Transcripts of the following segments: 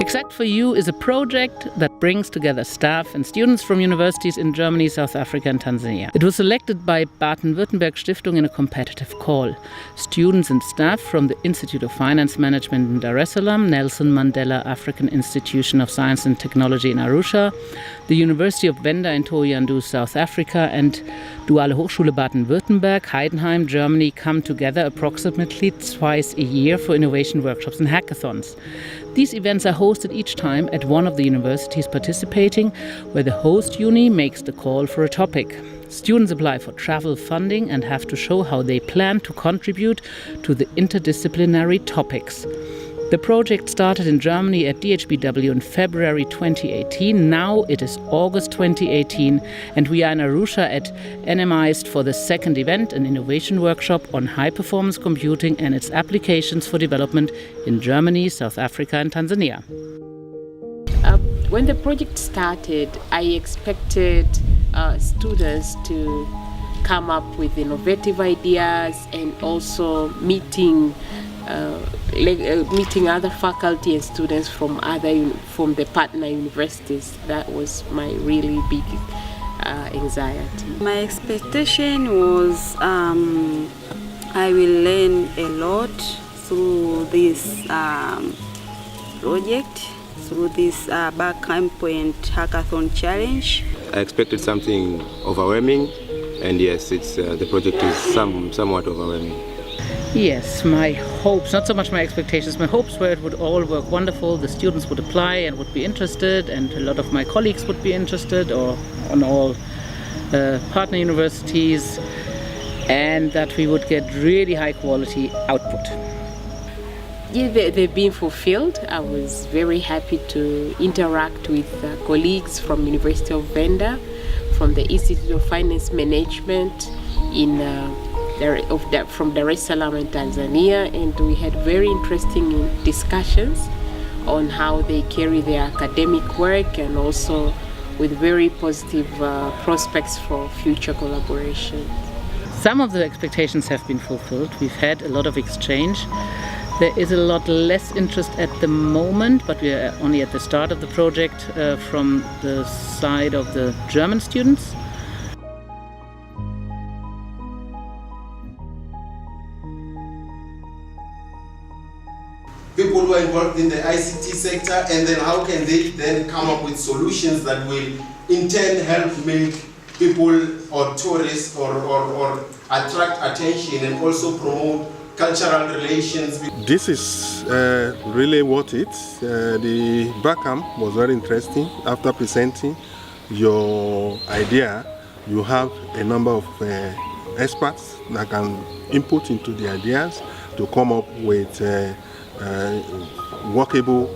EXAKT4YOU is a project that brings together staff and students from universities in Germany, South Africa and Tanzania. It was selected by Baden-Württemberg-STIPENDIUMs in a competitive call. Students and staff from the Institute of Finance Management in Dar es Salaam, Nelson Mandela African Institution of Science and Technology in Arusha, the University of Venda in Thohoyandou, South Africa and Duale Hochschule Baden-Württemberg, Heidenheim, Germany come together approximately twice a year for innovation workshops and hackathons. These events are hosted each time at one of the universities participating, where the host uni makes the call for a topic. Students apply for travel funding and have to show how they plan to contribute to the interdisciplinary topics. The project started in Germany at DHBW in February 2018. Now it is August 2018 and we are in Arusha at NMIST for the second event, an innovation workshop on high-performance computing and its applications for development in Germany, South Africa and Tanzania. When the project started, I expected students to come up with innovative ideas and also meeting other faculty and students from the partner universities. That was my really big anxiety. My expectation was I will learn a lot through this project, through this Barcamp and Hackathon challenge. I expected something overwhelming, and yes, the project is somewhat overwhelming. Yes, my hopes, not so much my expectations, my hopes were it would all work wonderful, the students would apply and would be interested, and a lot of my colleagues would be interested, or on all partner universities, and that we would get really high quality output. Yeah, they've been fulfilled. I was very happy to interact with colleagues from University of Venda, from the Institute of Finance Management from Dar es Salaam and Tanzania, and we had very interesting discussions on how they carry their academic work and also with very positive prospects for future collaboration. Some of the expectations have been fulfilled. We've had a lot of exchange. There is a lot less interest at the moment, but we are only at the start of the project from the side of the German students. People who are involved in the ICT sector, and then how can they then come up with solutions that will in turn help make people or tourists or attract attention and also promote cultural relations. This is really worth it. The Barcamp was very interesting. After presenting your idea, you have a number of experts that can input into the ideas to come up with workable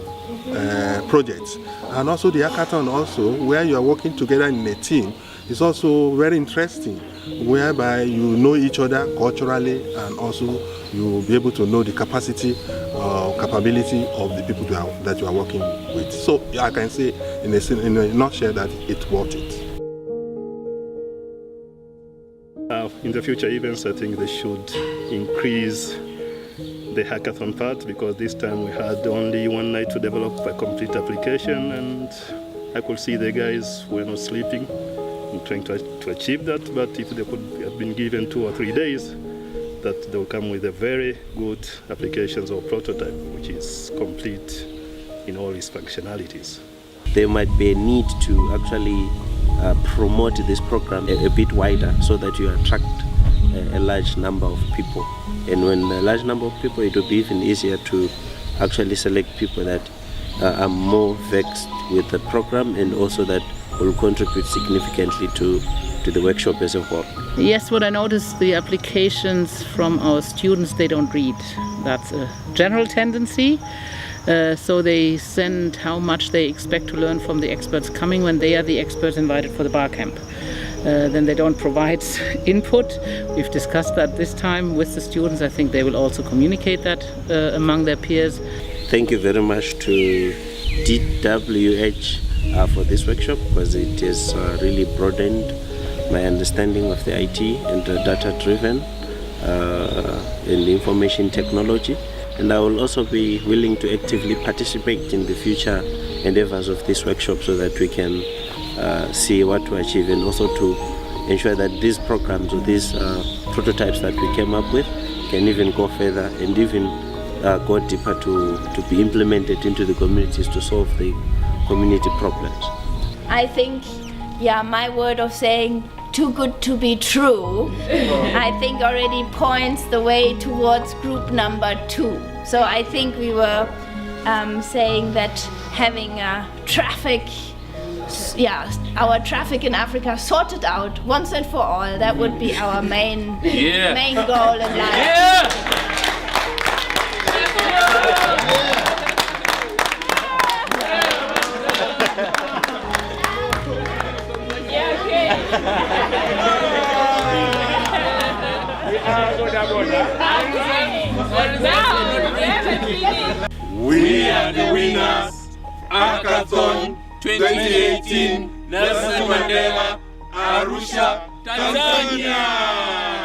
projects. And also the hackathon also, where you are working together in a team, is also very interesting, whereby you know each other culturally and also you will be able to know the capacity or capability of the people that you are working with. So I can say in a nutshell that it's worth it. In the future events, I think they should increase the hackathon part, because this time we had only one night to develop a complete application, and I could see the guys were not sleeping and trying to achieve that. But if they could have been given 2 or 3 days, that they will come with a very good applications or prototype which is complete in all its functionalities. There might be a need to actually promote this program a bit wider so that you attract a large number of people. And when a large number of people, it will be even easier to actually select people that are more vexed with the program and also that will contribute significantly to the workshop as a whole. Yes, what I noticed, the applications from our students, they don't read. That's a general tendency. So they send how much they expect to learn from the experts coming when they are the experts invited for the Barcamp. Then they don't provide input. We've discussed that this time with the students. I think they will also communicate that among their peers. Thank you very much to DWH for this workshop, because it has really broadened my understanding of the IT and the data-driven and information technology. and I will also be willing to actively participate in the future endeavors of this workshop so that we can see what to achieve, and also to ensure that these programs or these prototypes that we came up with can even go further and even go deeper to be implemented into the communities to solve the community problems. I think, my word of saying too good to be true, I think already points the way towards group number 2. So I think we were saying that having our traffic in Africa sorted out once and for all, that would be our main goal in life. We are the winners, Hackathon 2018, Nelson Mandela, Arusha, Tanzania.